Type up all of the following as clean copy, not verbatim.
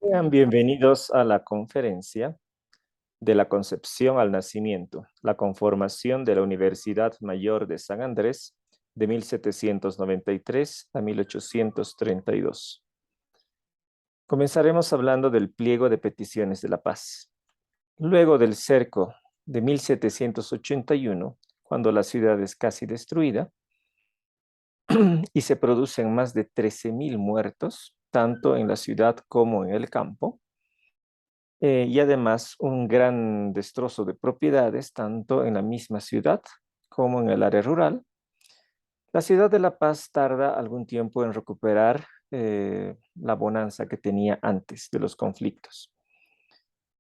Sean bienvenidos a la conferencia de la concepción al nacimiento, la conformación de la Universidad Mayor de San Andrés de 1793 a 1832. Comenzaremos hablando del pliego de peticiones de la paz. Luego del cerco de 1781, cuando la ciudad es casi destruida y se producen más de 13.000 muertos, tanto en la ciudad como en el campo, y además un gran destrozo de propiedades, tanto en la misma ciudad como en el área rural. La ciudad de La Paz tarda algún tiempo en recuperar la bonanza que tenía antes de los conflictos.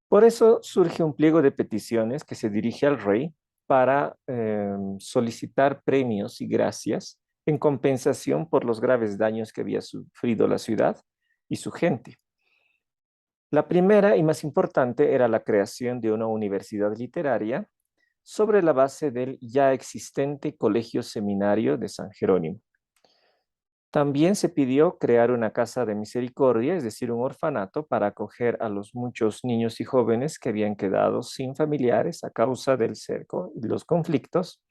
Por eso surge un pliego de peticiones que se dirige al rey para solicitar premios y gracias en compensación por los graves daños que había sufrido la ciudad y su gente. La primera y más importante era la creación de una universidad literaria sobre la base del ya existente Colegio Seminario de San Jerónimo. También se pidió crear una casa de misericordia, es decir, un orfanato para acoger a los muchos niños y jóvenes que habían quedado sin familiares a causa del cerco y los conflictos.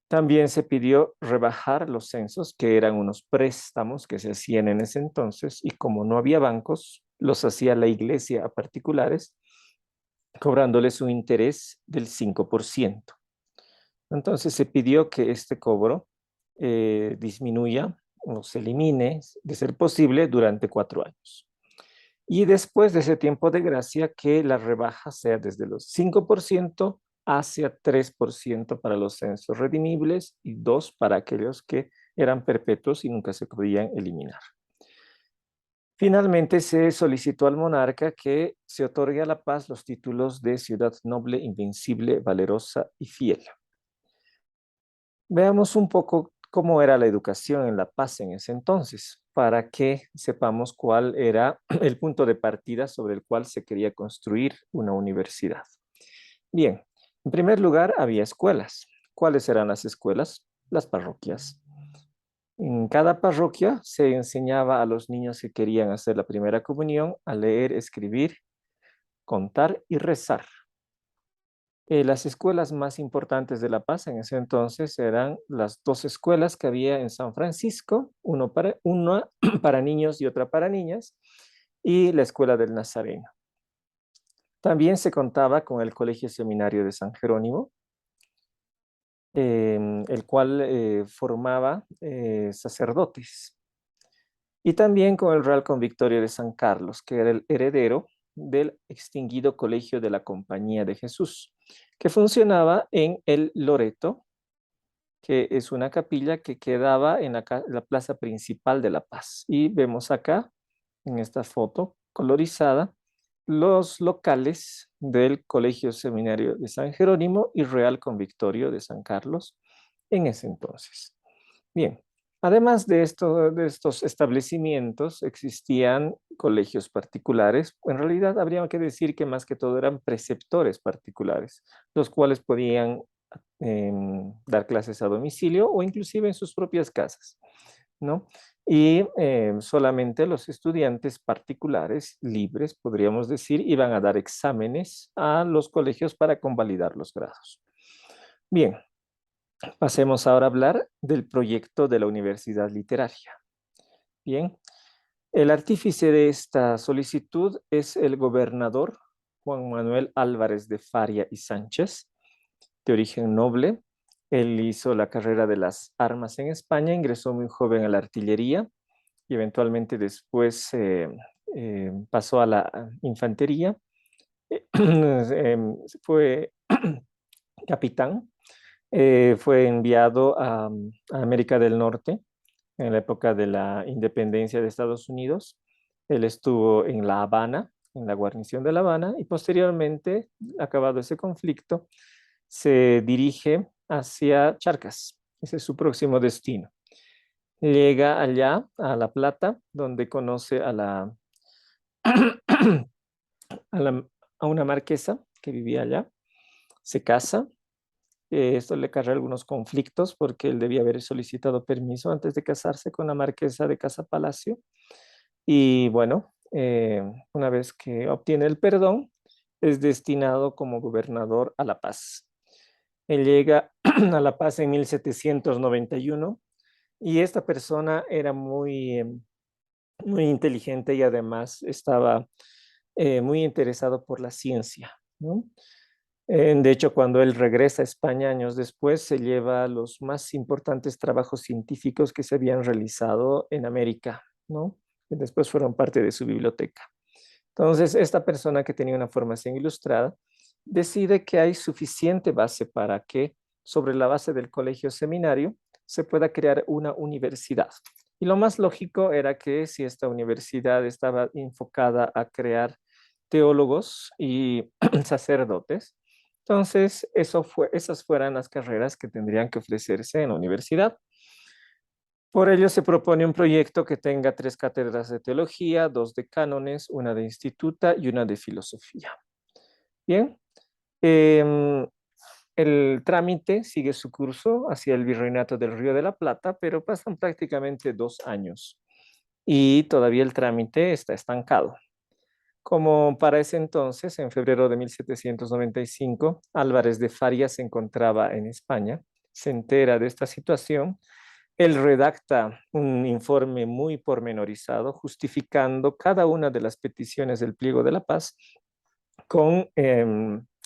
También se pidió rebajar los censos, que eran unos préstamos que se hacían en ese entonces, y como no había bancos, los hacía la iglesia a particulares, cobrándoles un interés del 5%. Entonces se pidió que este cobro disminuya o se elimine, de ser posible, durante 4 años. Y después de ese tiempo de gracia, que la rebaja sea desde los 5% hacia 3% para los censos redimibles y 2 para aquellos que eran perpetuos y nunca se podían eliminar. Finalmente se solicitó al monarca que se otorgue a La Paz los títulos de ciudad noble, invencible, valerosa y fiel. Veamos un poco cómo era la educación en La Paz en ese entonces, para que sepamos cuál era el punto de partida sobre el cual se quería construir una universidad. Bien, en primer lugar había escuelas. ¿Cuáles eran las escuelas? Las parroquias. En cada parroquia se enseñaba a los niños que querían hacer la primera comunión a leer, escribir, contar y rezar. Las escuelas más importantes de La Paz en ese entonces eran las dos escuelas que había en San Francisco, una para niños y otra para niñas, y la escuela del Nazareno. También se contaba con el Colegio Seminario de San Jerónimo, el cual formaba sacerdotes, y también con el Real Convictorio de San Carlos, que era el heredero del extinguido Colegio de la Compañía de Jesús, que funcionaba en el Loreto, que es una capilla que quedaba en la plaza principal de La Paz. Y vemos acá, en esta foto colorizada, los locales del Colegio Seminario de San Jerónimo y Real Convictorio de San Carlos en ese entonces. Bien, además de estos establecimientos, existían colegios particulares. En realidad, habría que decir que más que todo eran preceptores particulares, los cuales podían dar clases a domicilio o inclusive en sus propias casas, ¿no? Y solamente los estudiantes particulares, libres, podríamos decir, iban a dar exámenes a los colegios para convalidar los grados. Bien, pasemos ahora a hablar del proyecto de la Universidad Literaria. Bien, el artífice de esta solicitud es el gobernador Juan Manuel Álvarez de Faria y Sánchez, de origen noble. Él hizo la carrera de las armas en España, ingresó muy joven a la artillería y eventualmente después pasó a la infantería. Fue capitán, fue enviado a América del Norte en la época de la independencia de Estados Unidos. Él estuvo en La Habana, en la guarnición de La Habana, y posteriormente, acabado ese conflicto, se dirige hacia Charcas. Ese es su próximo destino. Llega allá a La Plata, donde conoce a, la, a una marquesa que vivía allá. Se casa. Esto le carga algunos conflictos porque él debía haber solicitado permiso antes de casarse con la marquesa de Casa Palacio. Y bueno, una vez que obtiene el perdón, es destinado como gobernador a La Paz. Él llega a La Paz en 1791 y esta persona era muy inteligente y además estaba muy interesado por la ciencia, ¿no? De hecho, cuando él regresa a España años después, se lleva los más importantes trabajos científicos que se habían realizado en América, ¿no? Que después fueron parte de su biblioteca. Entonces, esta persona que tenía una formación ilustrada decide que hay suficiente base para que, sobre la base del colegio seminario, se pueda crear una universidad. Y lo más lógico era que si esta universidad estaba enfocada a crear teólogos y sacerdotes, entonces esas fueran las carreras que tendrían que ofrecerse en la universidad. Por ello se propone un proyecto que tenga 3 cátedras de teología, 2 de cánones, una de instituta y una de filosofía. Bien, em, el trámite sigue su curso hacia el Virreinato del Río de la Plata, pero pasan prácticamente 2 años y todavía el trámite está estancado. Como para ese entonces, en febrero de 1795, Álvarez de Faria se encontraba en España, se entera de esta situación. Él redacta un informe muy pormenorizado justificando cada una de las peticiones del Pliego de la Paz con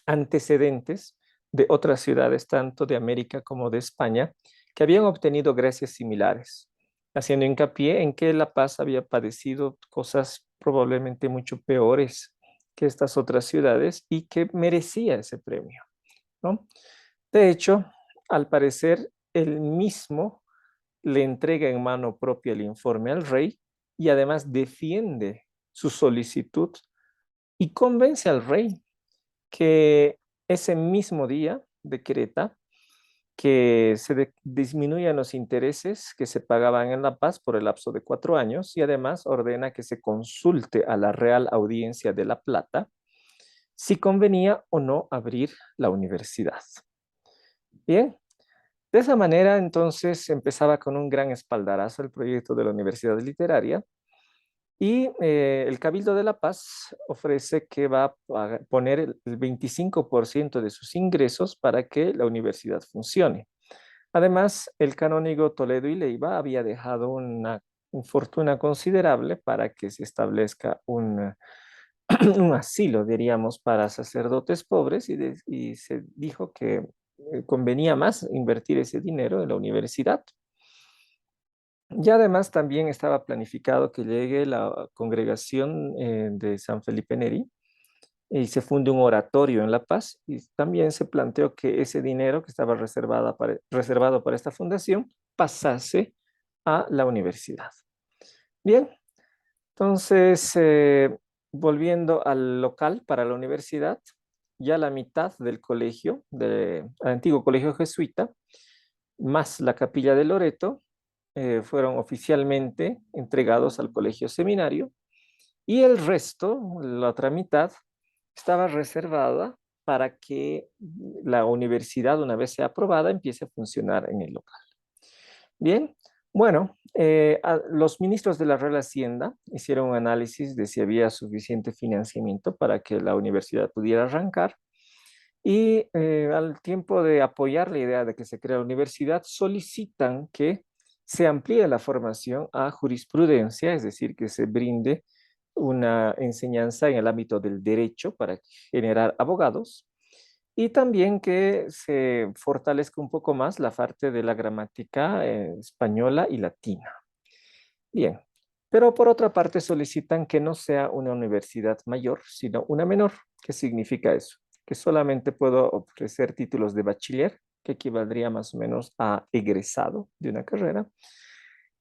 antecedentes de otras ciudades, tanto de América como de España, que habían obtenido gracias similares, haciendo hincapié en que La Paz había padecido cosas probablemente mucho peores que estas otras ciudades y que merecía ese premio, ¿no? De hecho, al parecer, él mismo le entrega en mano propia el informe al rey y además defiende su solicitud y convence al rey que ese mismo día decreta que se disminuyan los intereses que se pagaban en La Paz por el lapso de 4 años y además ordena que se consulte a la Real Audiencia de La Plata si convenía o no abrir la universidad. Bien, de esa manera entonces empezaba con un gran espaldarazo el proyecto de la Universidad Literaria. Y el Cabildo de La Paz ofrece que va a poner el 25% de sus ingresos para que la universidad funcione. Además, el canónigo Toledo y Leiva había dejado una fortuna considerable para que se establezca un asilo, diríamos, para sacerdotes pobres y se dijo que convenía más invertir ese dinero en la universidad. Y además también estaba planificado que llegue la congregación de San Felipe Neri y se funde un oratorio en La Paz y también se planteó que ese dinero que estaba reservado para esta fundación pasase a la universidad. Bien, entonces volviendo al local para la universidad, ya la mitad del colegio, del antiguo colegio jesuita, más la capilla de Loreto, fueron oficialmente entregados al colegio seminario y el resto, la otra mitad, estaba reservada para que la universidad, una vez sea aprobada, empiece a funcionar en el local. Bien, bueno, los ministros de la Real Hacienda hicieron un análisis de si había suficiente financiamiento para que la universidad pudiera arrancar y al tiempo de apoyar la idea de que se crea la universidad, solicitan que se amplíe la formación a jurisprudencia, es decir, que se brinde una enseñanza en el ámbito del derecho para generar abogados y también que se fortalezca un poco más la parte de la gramática española y latina. Bien, pero por otra parte solicitan que no sea una universidad mayor, sino una menor. ¿Qué significa eso? Que solamente puedo ofrecer títulos de bachiller, que equivaldría más o menos a egresado de una carrera,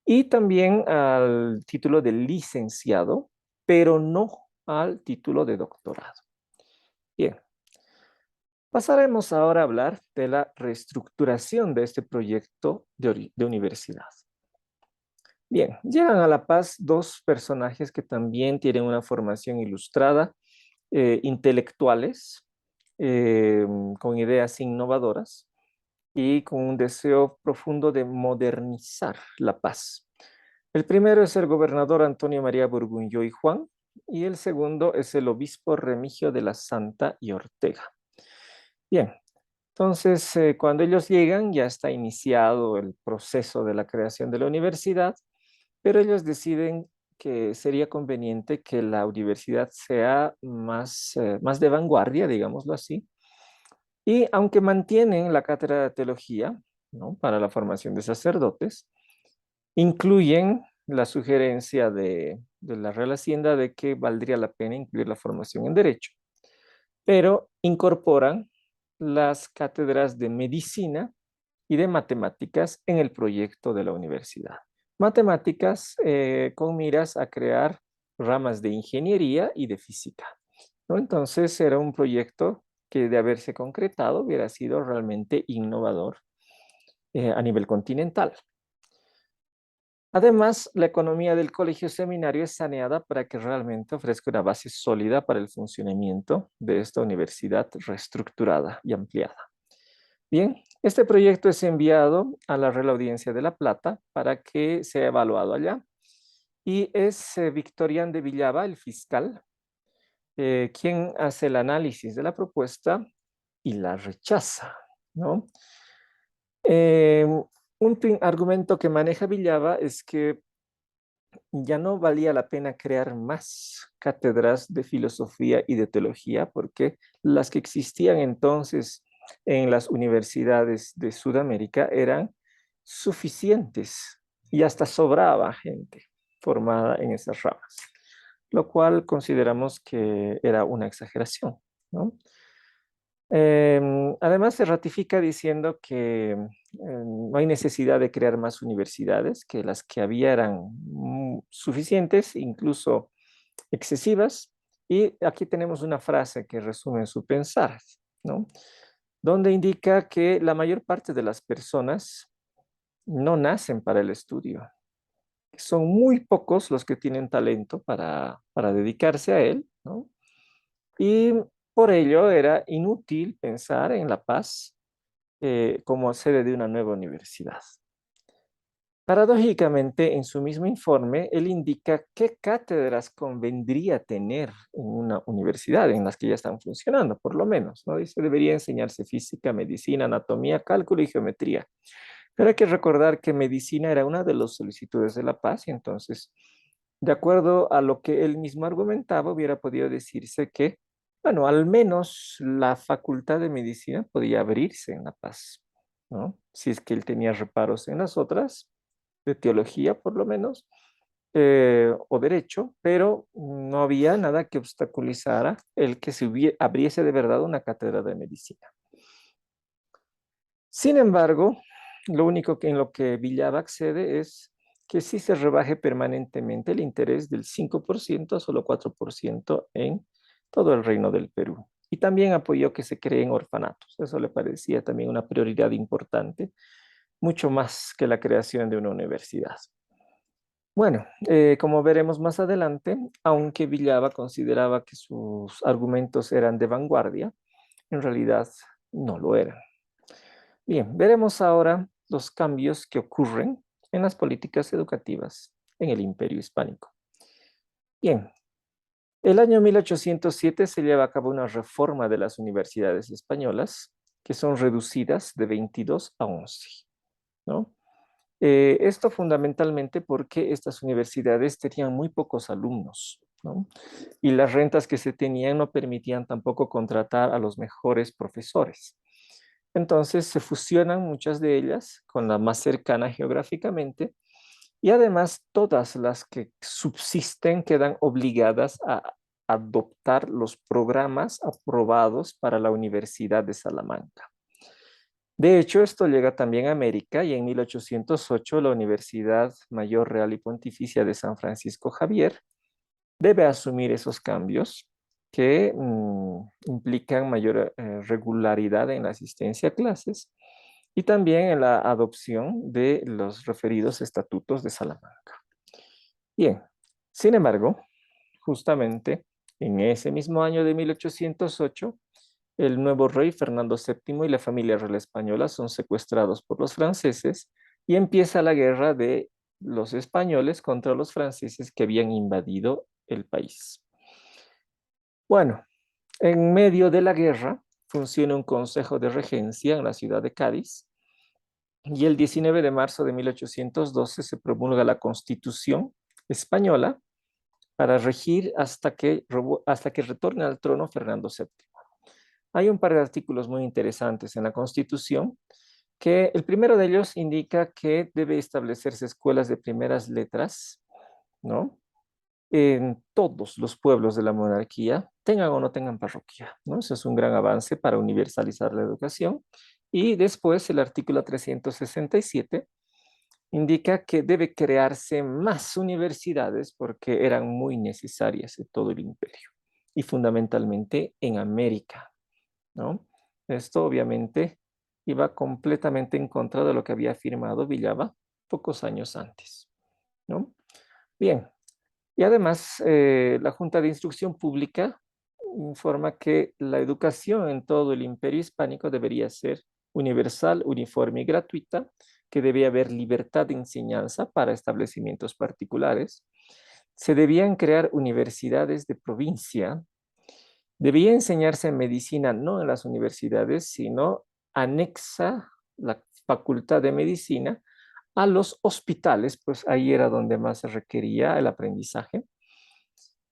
y también al título de licenciado, pero no al título de doctorado. Bien, pasaremos ahora a hablar de la reestructuración de este proyecto de universidad. Bien, llegan a La Paz 2 personajes que también tienen una formación ilustrada, intelectuales, con ideas innovadoras y con un deseo profundo de modernizar La Paz. El primero es el gobernador Antonio María Burguño y Juan, y el segundo es el obispo Remigio de la Santa y Ortega. Bien, entonces cuando ellos llegan ya está iniciado el proceso de la creación de la universidad, pero ellos deciden que sería conveniente que la universidad sea más de vanguardia, digámoslo así, y aunque mantienen la cátedra de teología, ¿no?, para la formación de sacerdotes, incluyen la sugerencia de la Real Hacienda de que valdría la pena incluir la formación en derecho, pero incorporan las cátedras de medicina y de matemáticas en el proyecto de la universidad. Matemáticas con miras a crear ramas de ingeniería y de física, ¿no? Entonces era un proyecto que de haberse concretado hubiera sido realmente innovador a nivel continental. Además, la economía del colegio seminario es saneada para que realmente ofrezca una base sólida para el funcionamiento de esta universidad reestructurada y ampliada. Bien, este proyecto es enviado a la Real Audiencia de La Plata para que sea evaluado allá. Y es Victorián de Villava, el fiscal, quien hace el análisis de la propuesta y la rechaza, ¿no? Un argumento que maneja Villava es que ya no valía la pena crear más cátedras de filosofía y de teología, porque las que existían entonces en las universidades de Sudamérica eran suficientes y hasta sobraba gente formada en esas ramas, lo cual consideramos que era una exageración, ¿no? Además, se ratifica diciendo que no hay necesidad de crear más universidades, que las que había eran suficientes, incluso excesivas. Y aquí tenemos una frase que resume su pensar, ¿no?, donde indica que la mayor parte de las personas no nacen para el estudio. Son muy pocos los que tienen talento para dedicarse a él, ¿no? Y por ello era inútil pensar en La Paz como sede de una nueva universidad. Paradójicamente, en su mismo informe, él indica qué cátedras convendría tener en una universidad en las que ya están funcionando, por lo menos, ¿no? Dice, debería enseñarse física, medicina, anatomía, cálculo y geometría. Pero hay que recordar que medicina era una de las solicitudes de La Paz y entonces, de acuerdo a lo que él mismo argumentaba, hubiera podido decirse que, bueno, al menos la facultad de medicina podía abrirse en La Paz, ¿no? Si es que él tenía reparos en las otras, de teología por lo menos, o derecho, pero no había nada que obstaculizara el que se abriese de verdad una cátedra de medicina. Sin embargo, lo único en lo que Villava accede es que sí se rebaje permanentemente el interés del 5% a solo 4% en todo el Reino del Perú. Y también apoyó que se creen orfanatos. Eso le parecía también una prioridad importante, mucho más que la creación de una universidad. Bueno, como veremos más adelante, aunque Villava consideraba que sus argumentos eran de vanguardia, en realidad no lo eran. Bien, veremos ahora los cambios que ocurren en las políticas educativas en el Imperio Hispánico. Bien, el año 1807 se lleva a cabo una reforma de las universidades españolas, que son reducidas de 22 a 11, ¿no? Esto fundamentalmente porque estas universidades tenían muy pocos alumnos, ¿no? Y las rentas que se tenían no permitían tampoco contratar a los mejores profesores. Entonces se fusionan muchas de ellas con la más cercana geográficamente y además todas las que subsisten quedan obligadas a adoptar los programas aprobados para la Universidad de Salamanca. De hecho, esto llega también a América y en 1808 la Universidad Mayor Real y Pontificia de San Francisco Javier debe asumir esos cambios que implican mayor regularidad en la asistencia a clases y también en la adopción de los referidos estatutos de Salamanca. Bien, sin embargo, justamente en ese mismo año de 1808, el nuevo rey Fernando VII y la familia real española son secuestrados por los franceses y empieza la guerra de los españoles contra los franceses que habían invadido el país. Bueno, en medio de la guerra funciona un consejo de regencia en la ciudad de Cádiz y el 19 de marzo de 1812 se promulga la Constitución española para regir hasta que retorne al trono Fernando VII. Hay un par de artículos muy interesantes en la Constitución, que el primero de ellos indica que debe establecerse escuelas de primeras letras, ¿no? En todos los pueblos de la monarquía, tengan o no tengan parroquia, ¿no? Eso es un gran avance para universalizar la educación. Y después el artículo 367 indica que debe crearse más universidades porque eran muy necesarias en todo el imperio y fundamentalmente en América, ¿no? Esto obviamente iba completamente en contra de lo que había afirmado Villava pocos años antes, ¿no? Bien, y además la Junta de Instrucción Pública informa que la educación en todo el imperio hispánico debería ser universal, uniforme y gratuita, que debía haber libertad de enseñanza para establecimientos particulares. Se debían crear universidades de provincia. Debía enseñarse medicina no en las universidades, sino anexa la facultad de medicina a los hospitales, pues ahí era donde más se requería el aprendizaje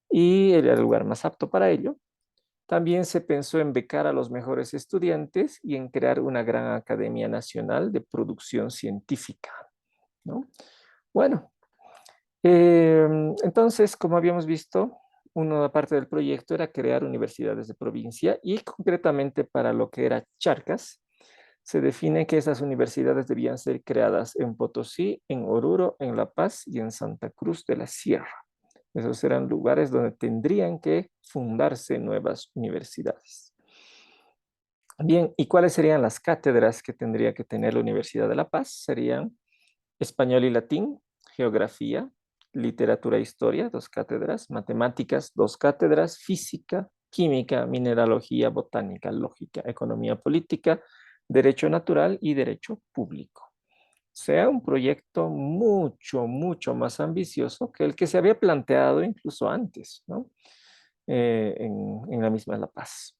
y era el lugar más apto para ello. También se pensó en becar a los mejores estudiantes y en crear una gran academia nacional de producción científica, ¿no? Bueno, entonces, como habíamos visto, una parte del proyecto era crear universidades de provincia y concretamente para lo que era Charcas, se define que esas universidades debían ser creadas en Potosí, en Oruro, en La Paz y en Santa Cruz de la Sierra. Esos eran lugares donde tendrían que fundarse nuevas universidades. Bien, ¿y cuáles serían las cátedras que tendría que tener la Universidad de La Paz? Serían español y latín, geografía, literatura e historia, 2 cátedras, matemáticas, 2 cátedras, física, química, mineralogía, botánica, lógica, economía política, derecho natural y derecho público. O sea, un proyecto mucho, mucho más ambicioso que el que se había planteado incluso antes, ¿no? En la misma La Paz.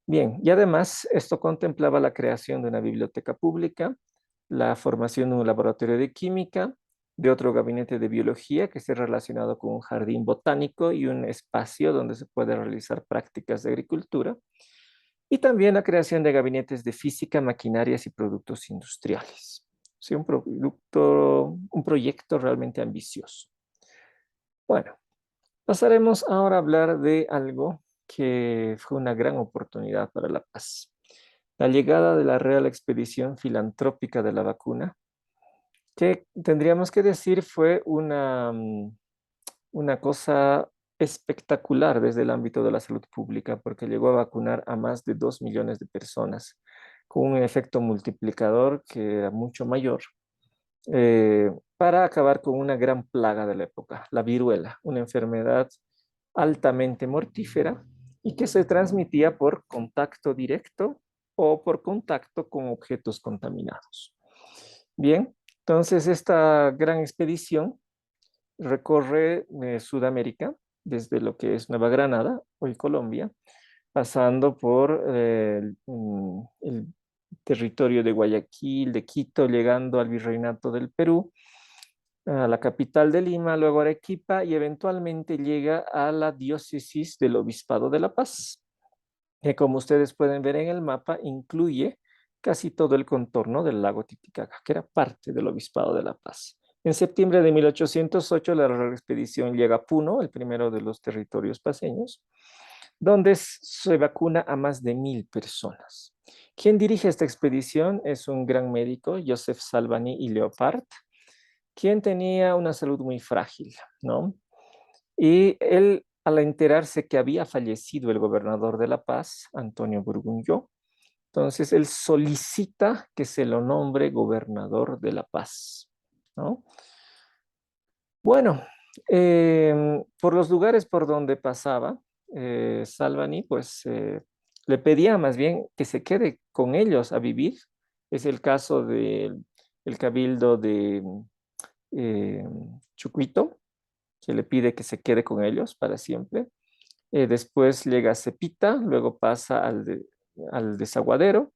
Bien, y además esto contemplaba la creación de una biblioteca pública, la formación de un laboratorio de química, de otro gabinete de biología que esté relacionado con un jardín botánico y un espacio donde se puede realizar prácticas de agricultura, y también la creación de gabinetes de física, maquinarias y productos industriales. Sí, un proyecto realmente ambicioso. Bueno, pasaremos ahora a hablar de algo que fue una gran oportunidad para la paz. La llegada de la Real Expedición Filantrópica de la Vacuna, que tendríamos que decir fue una cosa espectacular desde el ámbito de la salud pública, porque llegó a vacunar a más de 2 millones de personas, con un efecto multiplicador que era mucho mayor, para acabar con una gran plaga de la época, la viruela, una enfermedad altamente mortífera y que se transmitía por contacto directo o por contacto con objetos contaminados. Bien, entonces esta gran expedición recorre Sudamérica, desde lo que es Nueva Granada, hoy Colombia, pasando por el territorio de Guayaquil, de Quito, llegando al Virreinato del Perú, a la capital de Lima, luego a Arequipa y eventualmente llega a la diócesis del Obispado de La Paz, que como ustedes pueden ver en el mapa, incluye casi todo el contorno del lago Titicaca, que era parte del Obispado de La Paz. En septiembre de 1808, la Real Expedición llega a Puno, el primero de los territorios paseños, donde se vacuna a más de 1,000 personas. Quien dirige esta expedición es un gran médico, Joseph Salvani y Leopard, quien tenía una salud muy frágil, ¿no? Y él, al enterarse que había fallecido el gobernador de La Paz, Antonio Burgunyó, entonces él solicita que se lo nombre gobernador de La Paz, ¿no? Bueno, por los lugares por donde pasaba, Salvani, pues le pedía más bien que se quede con ellos a vivir. Es el caso del cabildo de Chucuito, que le pide que se quede con ellos para siempre. Después llega a Cepita, luego pasa al desaguadero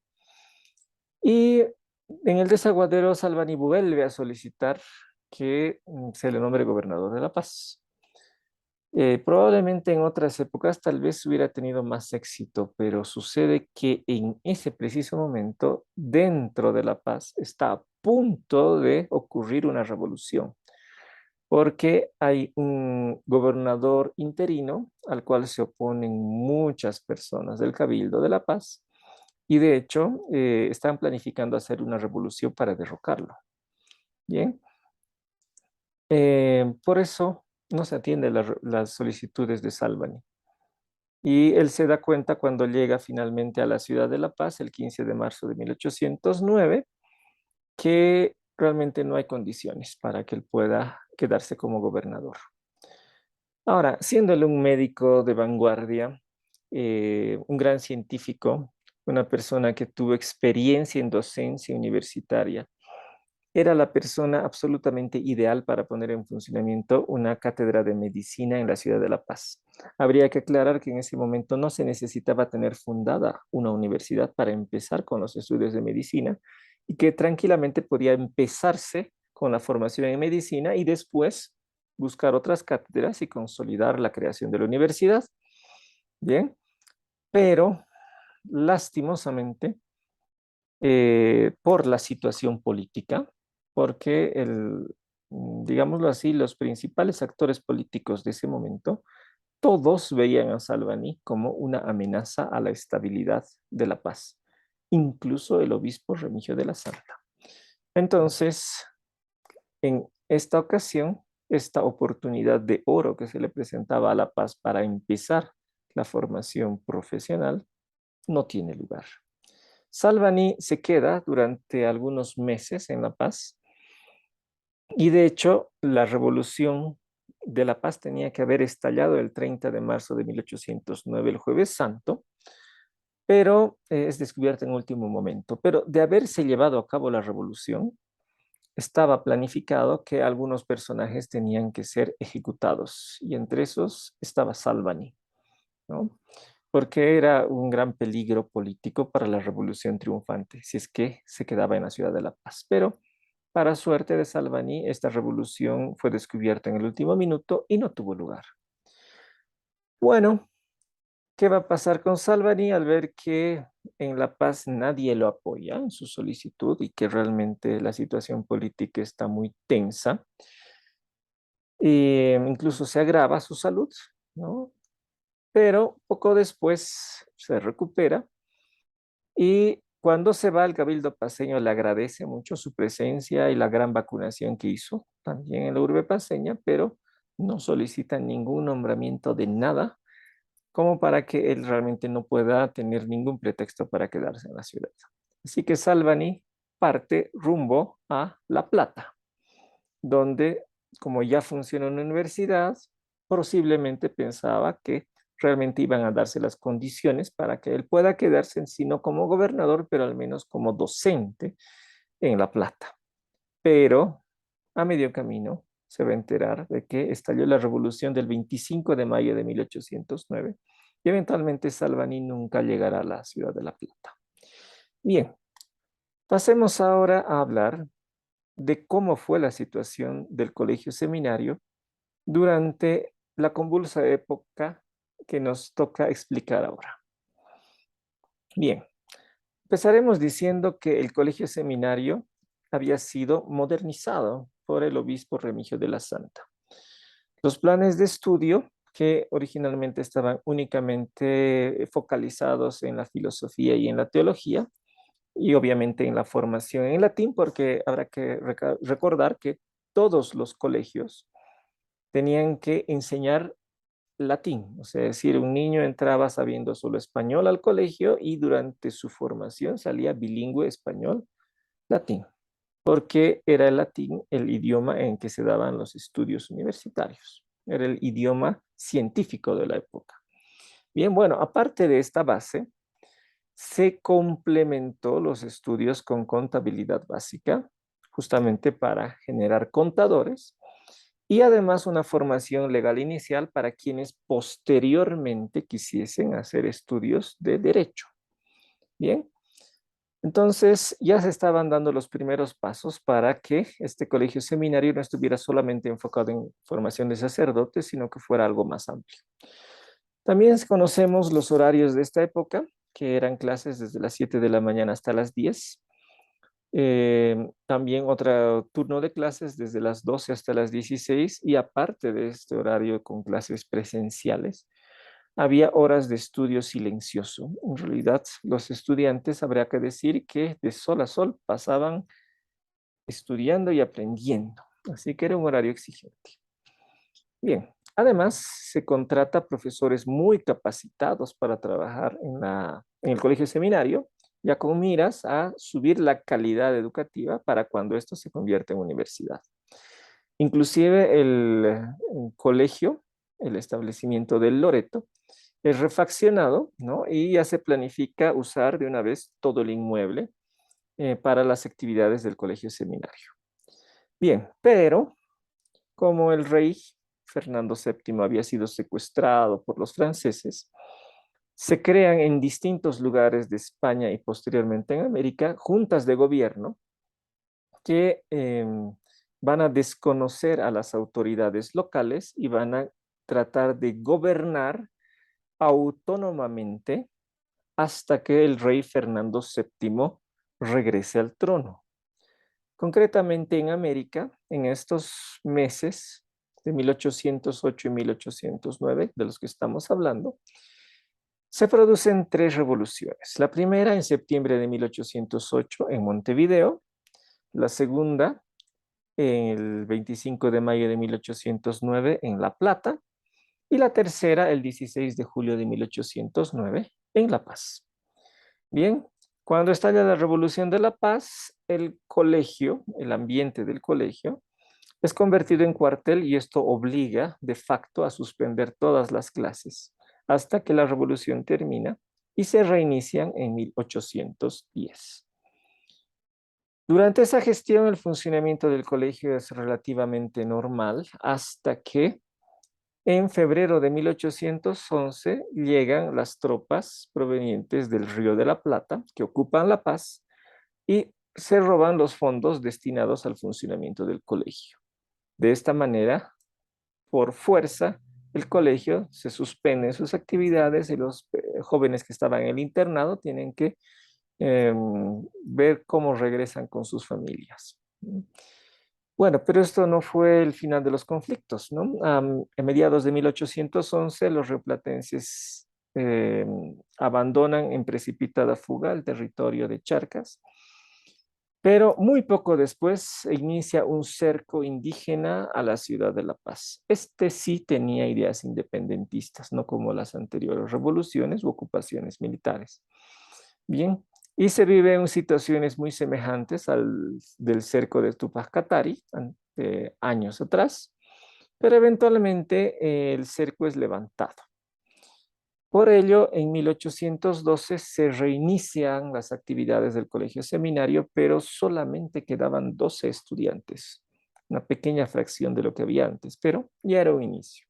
y en el desaguadero Salvani vuelve a solicitar que se le nombre gobernador de La Paz. Probablemente en otras épocas tal vez hubiera tenido más éxito, pero sucede que en ese preciso momento, dentro de La Paz, está a punto de ocurrir una revolución, porque hay un gobernador interino al cual se oponen muchas personas del Cabildo de La Paz y de hecho están planificando hacer una revolución para derrocarlo. Bien, por eso no se atienden las solicitudes de Salvani. Y él se da cuenta cuando llega finalmente a la ciudad de La Paz, el 15 de marzo de 1809, que realmente no hay condiciones para que él pueda quedarse como gobernador. Ahora, siéndole un médico de vanguardia, un gran científico, una persona que tuvo experiencia en docencia universitaria, era la persona absolutamente ideal para poner en funcionamiento una cátedra de medicina en la ciudad de La Paz. Habría que aclarar que en ese momento no se necesitaba tener fundada una universidad para empezar con los estudios de medicina y que tranquilamente podía empezarse con la formación en medicina y después buscar otras cátedras y consolidar la creación de la universidad. Bien, pero lastimosamente por la situación política, porque digámoslo así, los principales actores políticos de ese momento, todos veían a Salvani como una amenaza a la estabilidad de la paz, incluso el obispo Remigio de la Santa. Entonces, en esta ocasión, esta oportunidad de oro que se le presentaba a La Paz para empezar la formación profesional no tiene lugar. Salvani se queda durante algunos meses en La Paz y de hecho la revolución de La Paz tenía que haber estallado el 30 de marzo de 1809, el jueves santo, pero es descubierta en último momento. Pero de haberse llevado a cabo la revolución, estaba planificado que algunos personajes tenían que ser ejecutados y entre esos estaba Salvani, ¿no? Porque era un gran peligro político para la revolución triunfante, si es que se quedaba en la ciudad de La Paz. Pero para suerte de Salvani, esta revolución fue descubierta en el último minuto y no tuvo lugar. Bueno, ¿qué va a pasar con Salvani al ver que en La Paz nadie lo apoya en su solicitud y que realmente la situación política está muy tensa? Incluso se agrava su salud, ¿no? Pero poco después se recupera y cuando se va, el Cabildo paceño le agradece mucho su presencia y la gran vacunación que hizo también en la urbe paceña, pero no solicita ningún nombramiento de nada como para que él realmente no pueda tener ningún pretexto para quedarse en la ciudad. Así que Salvani parte rumbo a La Plata, donde como ya funciona una universidad, posiblemente pensaba que realmente iban a darse las condiciones para que él pueda quedarse, si no como gobernador, pero al menos como docente en La Plata. Pero a medio camino se va a enterar de que estalló la revolución del 25 de mayo de 1809 y eventualmente Salvani nunca llegará a la ciudad de La Plata. Bien, pasemos ahora a hablar de cómo fue la situación del colegio seminario durante la convulsa época que nos toca explicar ahora. Bien, empezaremos diciendo que el colegio seminario había sido modernizado por el obispo Remigio de la Santa. Los planes de estudio, que originalmente estaban únicamente focalizados en la filosofía y en la teología, y obviamente en la formación en latín, porque habrá que recordar que todos los colegios tenían que enseñar latín, o sea, es decir, un niño entraba sabiendo solo español al colegio y durante su formación salía bilingüe español-latín, porque era el latín el idioma en que se daban los estudios universitarios, era el idioma científico de la época. Bien, bueno, aparte de esta base, se complementó los estudios con contabilidad básica, justamente para generar contadores y además una formación legal inicial para quienes posteriormente quisiesen hacer estudios de derecho. Bien, entonces ya se estaban dando los primeros pasos para que este colegio seminario no estuviera solamente enfocado en formación de sacerdotes, sino que fuera algo más amplio. También conocemos los horarios de esta época, que eran clases desde las 7 de la mañana hasta las 10. También otro turno de clases desde las 12 hasta las 16 y aparte de este horario con clases presenciales, había horas de estudio silencioso. En realidad, los estudiantes, habría que decir que de sol a sol pasaban estudiando y aprendiendo. Así que era un horario exigente. Bien, además se contrata profesores muy capacitados para trabajar en el colegio seminario, ya con miras a subir la calidad educativa para cuando esto se convierta en universidad. Inclusive el colegio, el establecimiento del Loreto, es refaccionado, ¿no? Y ya se planifica usar de una vez todo el inmueble para las actividades del colegio seminario. Bien, pero como el rey Fernando VII había sido secuestrado por los franceses, se crean en distintos lugares de España y posteriormente en América juntas de gobierno que van a desconocer a las autoridades locales y van a tratar de gobernar autónomamente hasta que el rey Fernando VII regrese al trono. Concretamente en América, en estos meses de 1808 y 1809, de los que estamos hablando, se producen tres revoluciones. La primera en septiembre de 1808 en Montevideo, la segunda el 25 de mayo de 1809 en La Plata y la tercera el 16 de julio de 1809 en La Paz. Bien, cuando estalla la Revolución de la Paz, el colegio, el ambiente del colegio, es convertido en cuartel y esto obliga de facto a suspender todas las clases hasta que la revolución termina y se reinician en 1810. Durante esa gestión el funcionamiento del colegio es relativamente normal hasta que en febrero de 1811 llegan las tropas provenientes del Río de la Plata que ocupan La Paz y se roban los fondos destinados al funcionamiento del colegio. De esta manera, por fuerza, el colegio se suspende sus actividades y los jóvenes que estaban en el internado tienen que ver cómo regresan con sus familias. Bueno, pero esto no fue el final de los conflictos, ¿no? A mediados de 1811, los rioplatenses abandonan en precipitada fuga el territorio de Charcas, pero muy poco después se inicia un cerco indígena a la ciudad de La Paz. Este sí tenía ideas independentistas, no como las anteriores revoluciones u ocupaciones militares. Bien, y se vive en situaciones muy semejantes al del cerco de Tupac Katari años atrás, pero eventualmente el cerco es levantado. Por ello, en 1812 se reinician las actividades del colegio seminario, pero solamente quedaban 12 estudiantes, una pequeña fracción de lo que había antes, pero ya era un inicio.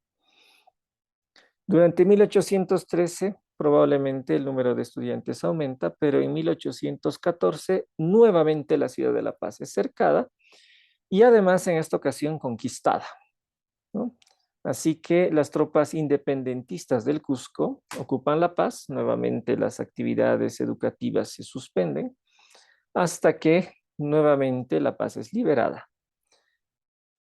Durante 1813, probablemente el número de estudiantes aumenta, pero en 1814 nuevamente la ciudad de La Paz es cercada y además en esta ocasión conquistada, ¿no? Así que las tropas independentistas del Cusco ocupan La Paz, nuevamente las actividades educativas se suspenden hasta que nuevamente La Paz es liberada.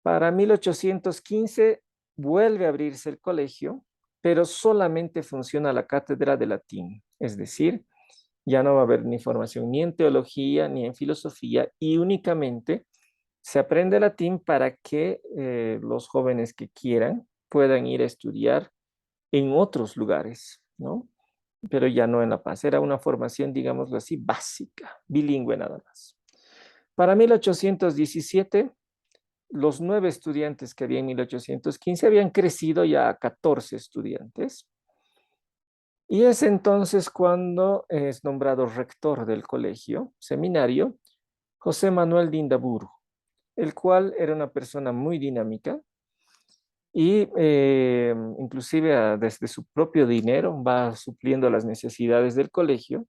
Para 1815 vuelve a abrirse el colegio, pero solamente funciona la cátedra de latín, es decir, ya no va a haber ni formación ni en teología ni en filosofía y únicamente se aprende latín para que los jóvenes que quieran puedan ir a estudiar en otros lugares, ¿no? Pero ya no en La Paz. Era una formación, digámoslo así, básica, bilingüe nada más. Para 1817, los 9 estudiantes que había en 1815 habían crecido ya a 14 estudiantes. Y es entonces cuando es nombrado rector del colegio seminario José Manuel de Indaburu, el cual era una persona muy dinámica, y inclusive desde su propio dinero va supliendo las necesidades del colegio.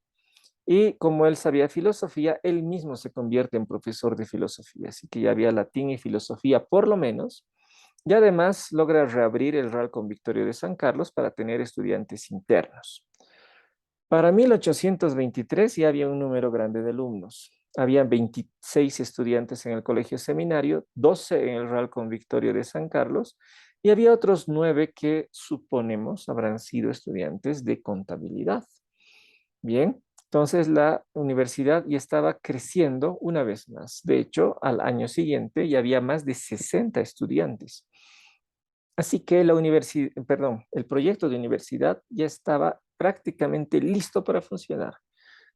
Y como él sabía filosofía, él mismo se convierte en profesor de filosofía, así que ya había latín y filosofía por lo menos. Y además logra reabrir el Real Convictorio de San Carlos para tener estudiantes internos. Para 1823 ya había un número grande de alumnos. Había 26 estudiantes en el colegio seminario, 12 en el Real Convictorio de San Carlos y había otros 9 que suponemos habrán sido estudiantes de contabilidad. Bien, entonces la universidad ya estaba creciendo una vez más. De hecho, al año siguiente ya había más de 60 estudiantes. Así que el proyecto de universidad ya estaba prácticamente listo para funcionar.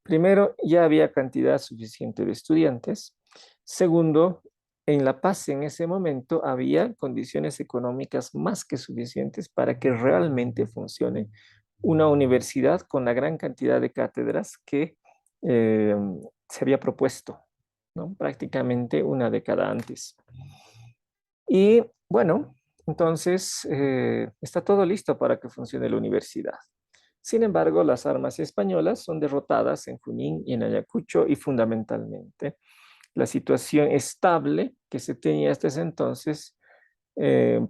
Primero, ya había cantidad suficiente de estudiantes. Segundo, en La Paz en ese momento había condiciones económicas más que suficientes para que realmente funcione una universidad con la gran cantidad de cátedras que eh, se había propuesto, ¿no? Prácticamente una década antes. Y bueno, entonces está todo listo para que funcione la universidad. Sin embargo, las armas españolas son derrotadas en Junín y en Ayacucho y fundamentalmente la situación estable que se tenía hasta ese entonces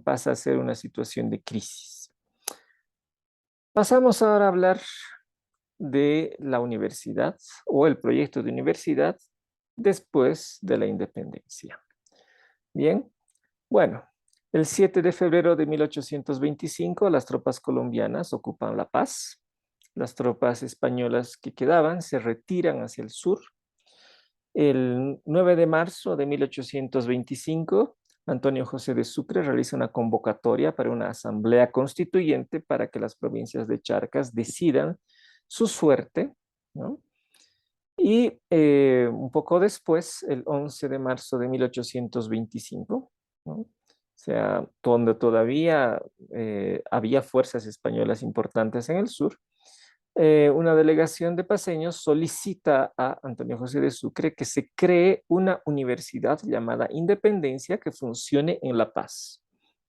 pasa a ser una situación de crisis. Pasamos ahora a hablar de la universidad o el proyecto de universidad después de la independencia. Bien, bueno, el 7 de febrero de 1825 las tropas colombianas ocupan La Paz. Las tropas españolas que quedaban se retiran hacia el sur. El 9 de marzo de 1825, Antonio José de Sucre realiza una convocatoria para una asamblea constituyente para que las provincias de Charcas decidan su suerte, ¿no? Y un poco después, el 11 de marzo de 1825, ¿no? O sea, donde todavía había fuerzas españolas importantes en el sur, una delegación de paseños solicita a Antonio José de Sucre que se cree una universidad llamada Independencia que funcione en La Paz,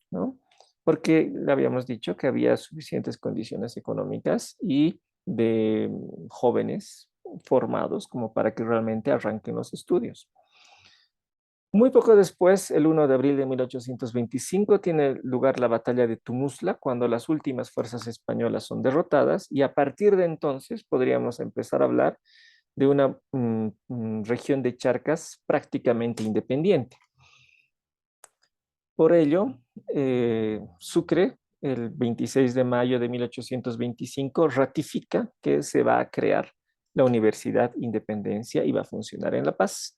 ¿no? Porque le habíamos dicho que había suficientes condiciones económicas y de jóvenes formados como para que realmente arranquen los estudios. Muy poco después, el 1 de abril de 1825, tiene lugar la batalla de Tumusla, cuando las últimas fuerzas españolas son derrotadas, y a partir de entonces podríamos empezar a hablar de una región de Charcas prácticamente independiente. Por ello, Sucre, el 26 de mayo de 1825, ratifica que se va a crear la Universidad Independencia y va a funcionar en La Paz.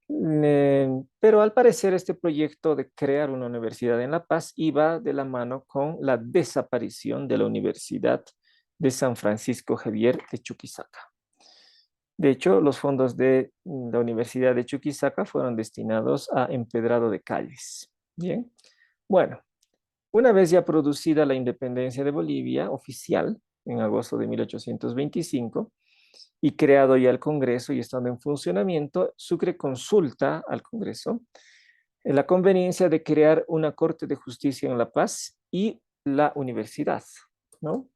Pero al parecer este proyecto de crear una universidad en La Paz iba de la mano con la desaparición de la Universidad de San Francisco Javier de Chuquisaca. De hecho, los fondos de la Universidad de Chuquisaca fueron destinados a empedrado de calles. Bien, bueno, una vez ya producida la independencia de Bolivia oficial en agosto de 1825, y creado ya el Congreso y estando en funcionamiento, Sucre consulta al Congreso en la conveniencia de crear una Corte de Justicia en La Paz y la universidad, ¿no?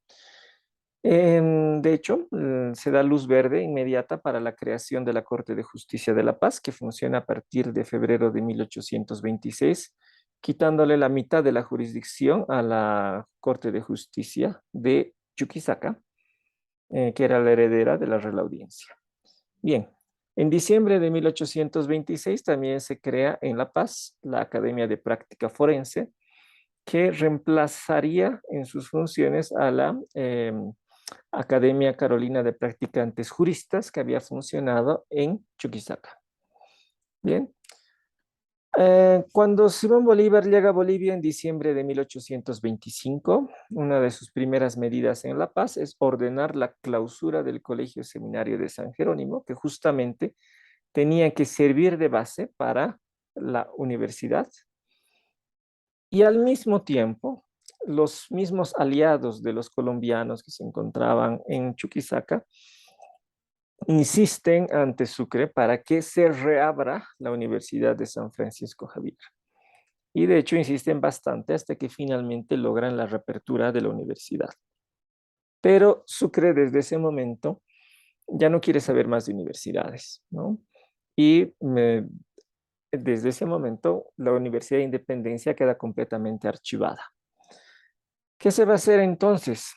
De hecho, se da luz verde inmediata para la creación de la Corte de Justicia de La Paz, que funciona a partir de febrero de 1826, quitándole la mitad de la jurisdicción a la Corte de Justicia de Chuquisaca, que era la heredera de la Real Audiencia. Bien, en diciembre de 1826 también se crea en La Paz la Academia de Práctica Forense, que reemplazaría en sus funciones a la Academia Carolina de Practicantes Juristas que había funcionado en Chuquisaca. Bien. Cuando Simón Bolívar llega a Bolivia en diciembre de 1825, una de sus primeras medidas en La Paz es ordenar la clausura del Colegio Seminario de San Jerónimo, que justamente tenía que servir de base para la universidad. Y al mismo tiempo, los mismos aliados de los colombianos que se encontraban en Chuquisaca insisten ante Sucre para que se reabra la Universidad de San Francisco Javier. y de hecho insisten bastante hasta que finalmente logran la reapertura de la universidad. Pero Sucre desde ese momento ya no quiere saber más de universidades, ¿no? Y desde ese momento la Universidad de Independencia queda completamente archivada. ¿Qué se va a hacer entonces?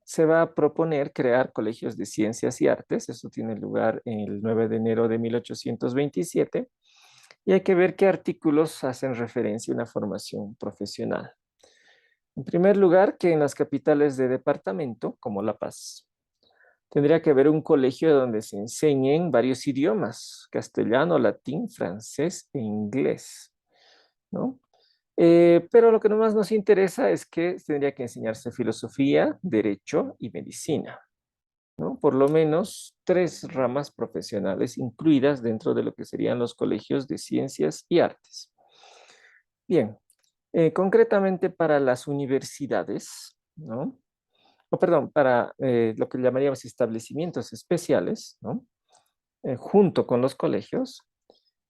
Se va a proponer crear colegios de ciencias y artes. Eso tiene lugar el 9 de enero de 1827. Y hay que ver qué artículos hacen referencia a una formación profesional. En primer lugar, que en las capitales de departamento, como La Paz, tendría que haber un colegio donde se enseñen varios idiomas: castellano, latín, francés e inglés, ¿no? Pero lo que más nos interesa es que tendría que enseñarse filosofía, derecho y medicina, ¿no? Por lo menos tres ramas profesionales incluidas dentro de lo que serían los colegios de ciencias y artes. Bien, concretamente para las universidades, ¿no? O perdón, para lo que llamaríamos establecimientos especiales, ¿no? Junto con los colegios.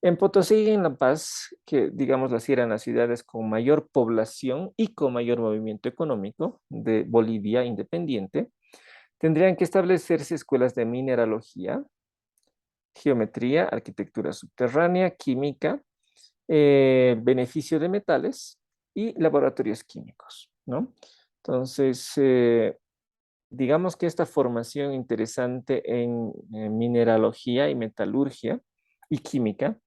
En Potosí y en La Paz, que digamos así eran las ciudades con mayor población y con mayor movimiento económico de Bolivia independiente, tendrían que establecerse escuelas de mineralogía, geometría, arquitectura subterránea, química, beneficio de metales y laboratorios químicos, ¿no? Entonces, digamos que esta formación interesante en mineralogía y metalurgia y química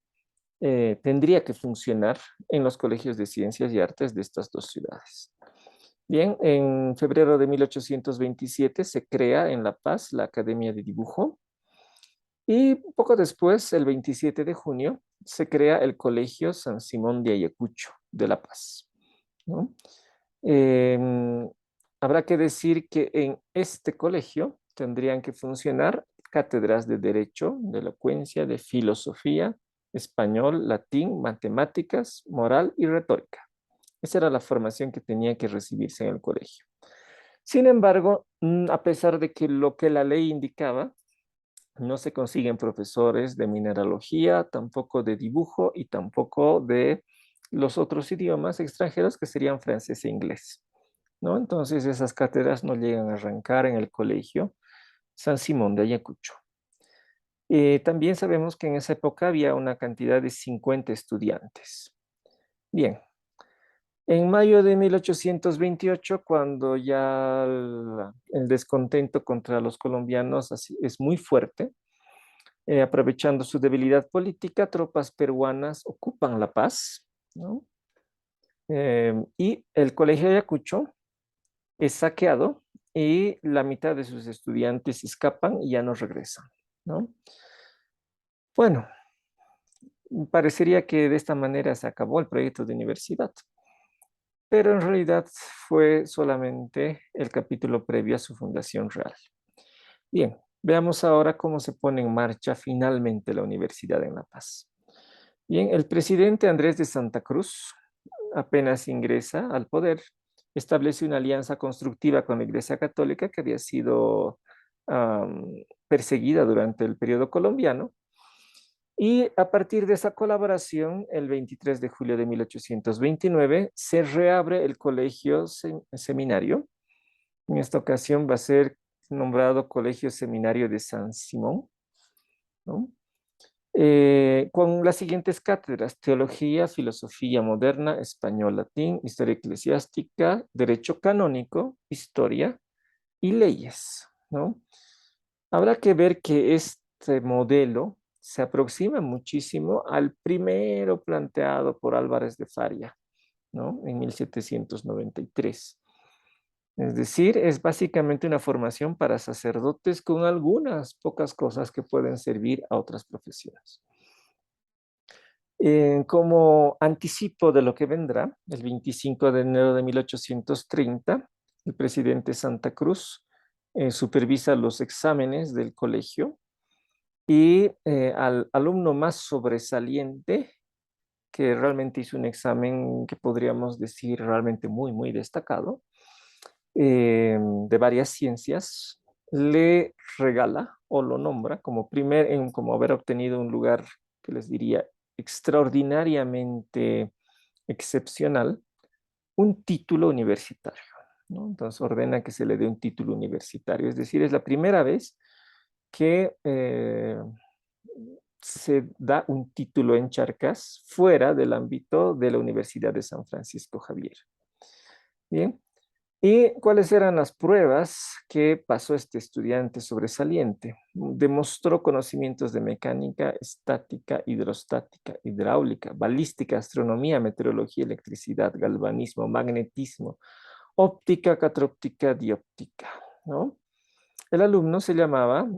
tendría que funcionar en los colegios de ciencias y artes de estas dos ciudades. Bien, en febrero de 1827 se crea en La Paz la Academia de Dibujo y poco después, el 27 de junio, se crea el Colegio San Simón de Ayacucho de La Paz, ¿no? Em, Habrá que decir que en este colegio tendrían que funcionar cátedras de Derecho, de Elocuencia, de Filosofía, Español, Latín, Matemáticas, Moral y Retórica. Esa era la formación que tenía que recibirse en el colegio. Sin embargo, a pesar de que lo que la ley indicaba, no se consiguen profesores de mineralogía, tampoco de dibujo y tampoco de los otros idiomas extranjeros que serían francés e inglés, ¿no? Entonces esas cátedras no llegan a arrancar en el colegio San Simón de Ayacucho. También sabemos que en esa época había una cantidad de 50 estudiantes. Bien, en mayo de 1828, cuando ya el descontento contra los colombianos es muy fuerte, aprovechando su debilidad política, tropas peruanas ocupan La Paz, ¿no? Y el Colegio de Ayacucho es saqueado y la mitad de sus estudiantes escapan y ya no regresan, ¿no? Bueno, parecería que de esta manera se acabó el proyecto de universidad, pero en realidad fue solamente el capítulo previo a su fundación real. Bien, veamos ahora cómo se pone en marcha finalmente la Universidad en La Paz. Bien, el presidente Andrés de Santa Cruz apenas ingresa al poder, establece una alianza constructiva con la Iglesia Católica que había sido perseguida durante el periodo colombiano. Y a partir de esa colaboración, el 23 de julio de 1829, se reabre el colegio seminario. En esta ocasión va a ser nombrado Colegio Seminario de San Simón, ¿no? Con las siguientes cátedras: Teología, Filosofía Moderna, Español, Latín, Historia Eclesiástica, Derecho Canónico, Historia y Leyes, ¿no? Habrá que ver que este modelo se aproxima muchísimo al primero planteado por Álvarez de Faria, ¿no? En 1793. Es decir, es básicamente una formación para sacerdotes con algunas pocas cosas que pueden servir a otras profesiones. Como anticipo de lo que vendrá, el 25 de enero de 1830, el presidente Santa Cruz supervisa los exámenes del colegio y al alumno más sobresaliente, que realmente hizo un examen que podríamos decir realmente muy, muy destacado, de varias ciencias, le regala o lo nombra como como haber obtenido un lugar que les diría extraordinariamente excepcional un título universitario, ¿no? Entonces ordena que se le dé un título universitario, es decir, es la primera vez que se da un título en Charcas fuera del ámbito de la Universidad de San Francisco Javier. Bien, ¿y cuáles eran las pruebas que pasó este estudiante sobresaliente? Demostró conocimientos de mecánica, estática, hidrostática, hidráulica, balística, astronomía, meteorología, electricidad, galvanismo, magnetismo, óptica, catróptica, dióptica, ¿no? El alumno se llamaba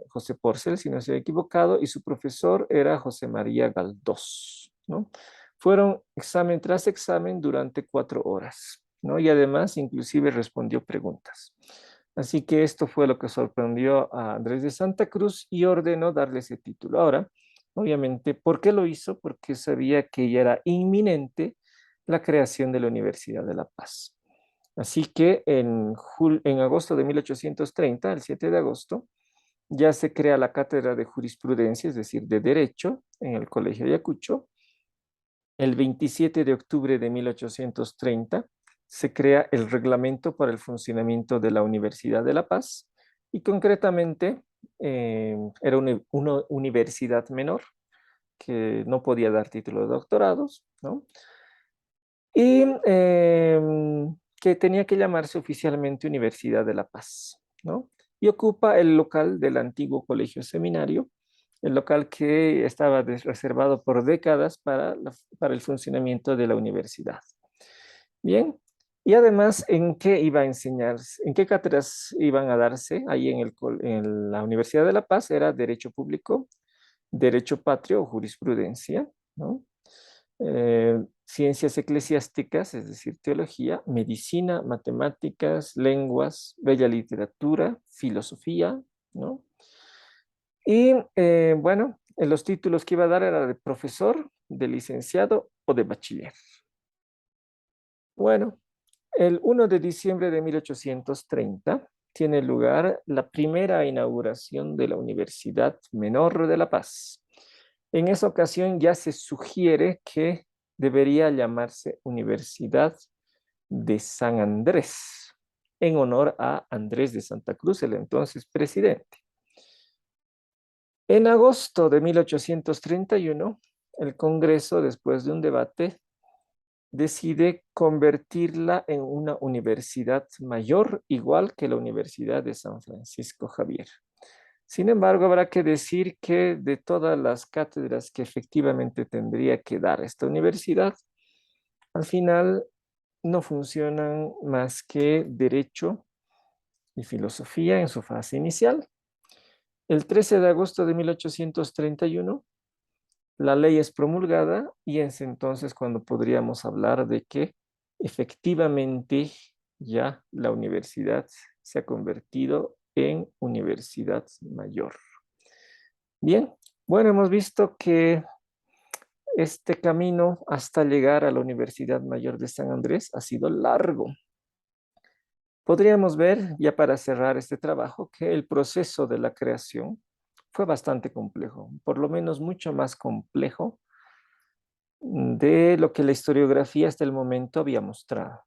José Porcel, si no estoy equivocado, y su profesor era José María Galdós, ¿no? Fueron examen tras examen durante 4 horas, ¿no? Y además, inclusive respondió preguntas. Así que esto fue lo que sorprendió a Andrés de Santa Cruz y ordenó darle ese título. Ahora, obviamente, ¿por qué lo hizo? Porque sabía que ya era inminente la creación de la Universidad de La Paz. Así que en agosto de 1830, el 7 de agosto, ya se crea la cátedra de jurisprudencia, es decir, de derecho, en el Colegio de Ayacucho. El 27 de octubre de 1830 se crea el reglamento para el funcionamiento de la Universidad de La Paz y concretamente era una universidad menor que no podía dar título de doctorados, ¿no? Y que tenía que llamarse oficialmente Universidad de La Paz, ¿no? Y ocupa el local del antiguo colegio seminario, el local que estaba reservado por décadas para el funcionamiento de la universidad. Bien, y además, ¿en qué iba a enseñarse? ¿En qué cátedras iban a darse ahí en la Universidad de La Paz? Era Derecho Público, Derecho Patrio o Jurisprudencia, ¿no? Ciencias eclesiásticas, es decir, teología, medicina, matemáticas, lenguas, bella literatura, filosofía, ¿no? Y bueno, en los títulos que iba a dar era de profesor, de licenciado o de bachiller. Bueno, el 1 de diciembre de 1830 tiene lugar la primera inauguración de la Universidad Menor de La Paz. En esa ocasión ya se sugiere que debería llamarse Universidad de San Andrés, en honor a Andrés de Santa Cruz, el entonces presidente. En agosto de 1831, el Congreso, después de un debate, decide convertirla en una universidad mayor, igual que la Universidad de San Francisco Javier. Sin embargo, habrá que decir que de todas las cátedras que efectivamente tendría que dar esta universidad, al final no funcionan más que derecho y filosofía en su fase inicial. El 13 de agosto de 1831, la ley es promulgada y es entonces cuando podríamos hablar de que efectivamente ya la universidad se ha convertido en universidad mayor. Bien, bueno, hemos visto que este camino hasta llegar a la Universidad Mayor de San Andrés ha sido largo. Podríamos ver, ya para cerrar este trabajo, que el proceso de la creación fue bastante complejo, por lo menos mucho más complejo de lo que la historiografía hasta el momento había mostrado.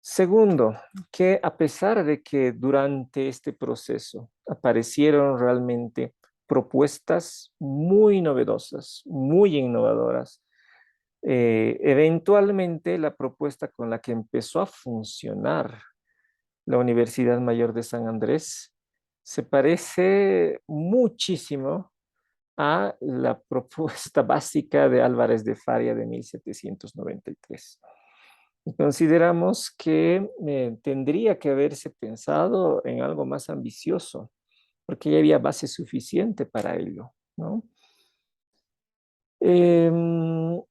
Segundo, que a pesar de que durante este proceso aparecieron realmente propuestas muy novedosas, muy innovadoras, eventualmente la propuesta con la que empezó a funcionar la Universidad Mayor de San Andrés se parece muchísimo a la propuesta básica de Álvarez de Faria de 1793. Consideramos que tendría que haberse pensado en algo más ambicioso, porque ya había base suficiente para ello, ¿no? Em,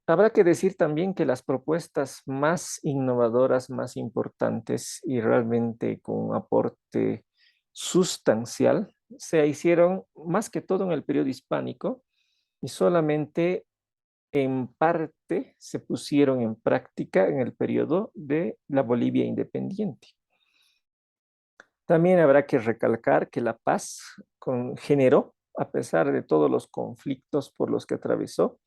Habrá que decir también que las propuestas más innovadoras, más importantes y realmente con un aporte sustancial se hicieron más que todo en el periodo hispánico y solamente en parte se pusieron en práctica en el periodo de la Bolivia independiente. También habrá que recalcar que la paz generó, a pesar de todos los conflictos por los que atravesó,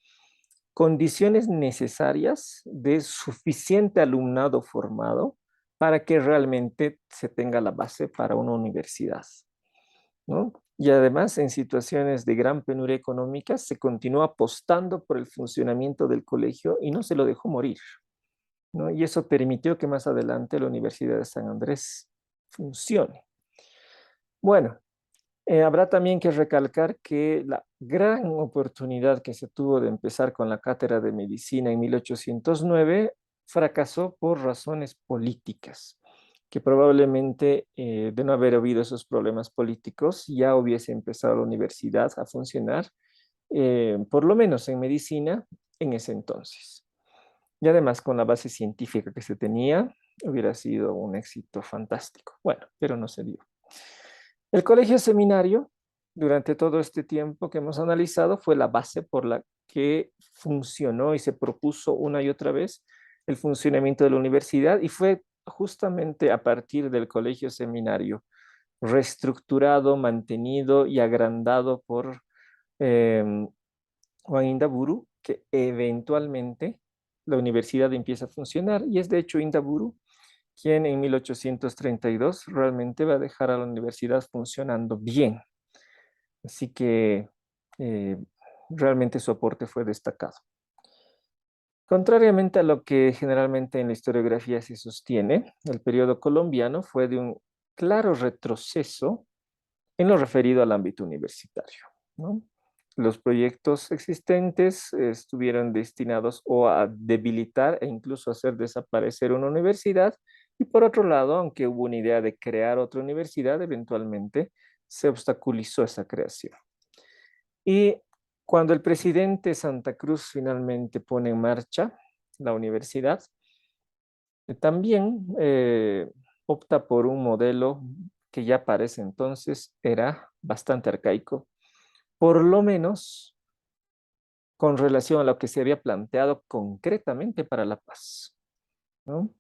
condiciones necesarias de suficiente alumnado formado para que realmente se tenga la base para una universidad, ¿no? Y además, en situaciones de gran penuria económica, se continuó apostando por el funcionamiento del colegio y no se lo dejó morir, ¿no? Y eso permitió que más adelante la Universidad de San Andrés funcione. Bueno, habrá también que recalcar que la gran oportunidad que se tuvo de empezar con la cátedra de medicina en 1809 fracasó por razones políticas, que probablemente de no haber habido esos problemas políticos ya hubiese empezado la universidad a funcionar, por lo menos en medicina en ese entonces. Y además con la base científica que se tenía, hubiera sido un éxito fantástico. Bueno, pero no se dio. El colegio seminario, durante todo este tiempo que hemos analizado, fue la base por la que funcionó y se propuso una y otra vez el funcionamiento de la universidad y fue justamente a partir del colegio seminario reestructurado, mantenido y agrandado por eh, Juan Indaburu que eventualmente la universidad empieza a funcionar y es de hecho Indaburu quien en 1832 realmente va a dejar a la universidad funcionando bien. Así que eh, realmente su aporte fue destacado. Contrariamente a lo que generalmente en la historiografía se sostiene, el periodo colombiano fue de un claro retroceso en lo referido al ámbito universitario, ¿no? Los proyectos existentes estuvieron destinados o a debilitar e incluso hacer desaparecer una universidad. Y por otro lado, aunque hubo una idea de crear otra universidad, eventualmente se obstaculizó esa creación. Y cuando el presidente Santa Cruz finalmente pone en marcha la universidad, también opta por un modelo que ya para ese entonces era bastante arcaico, por lo menos con relación a lo que se había planteado concretamente para la paz, ¿no?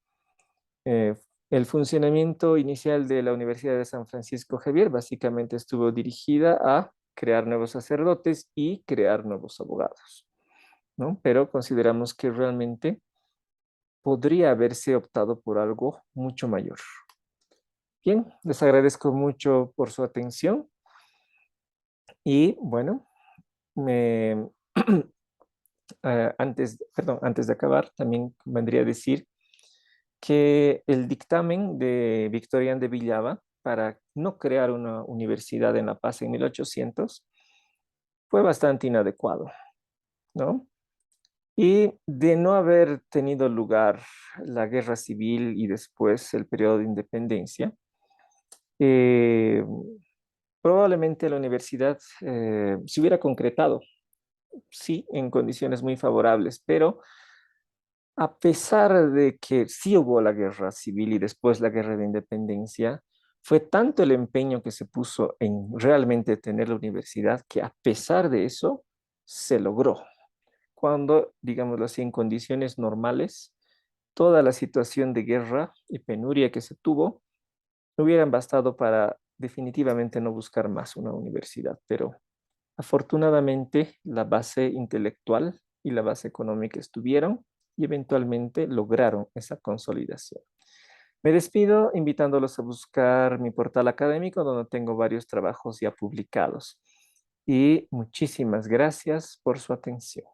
Eh, el funcionamiento inicial de la Universidad de San Francisco Javier básicamente estuvo dirigida a crear nuevos sacerdotes y crear nuevos abogados, ¿no? Pero consideramos que realmente podría haberse optado por algo mucho mayor. Bien, les agradezco mucho por su atención y bueno, me, antes de acabar, también vendría a decir que el dictamen de Victorián de Villava para no crear una universidad en La Paz en 1800 fue bastante inadecuado, ¿no? Y de no haber tenido lugar la guerra civil y después el periodo de independencia, eh, probablemente la universidad se hubiera concretado, sí, en condiciones muy favorables, pero a pesar de que sí hubo la guerra civil y después la guerra de independencia, fue tanto el empeño que se puso en realmente tener la universidad que a pesar de eso se logró. Cuando, digámoslo así, en condiciones normales, toda la situación de guerra y penuria que se tuvo hubieran bastado para definitivamente no buscar más una universidad, pero afortunadamente la base intelectual y la base económica estuvieron y eventualmente lograron esa consolidación. Me despido invitándolos a buscar mi portal académico donde tengo varios trabajos ya publicados. Y muchísimas gracias por su atención.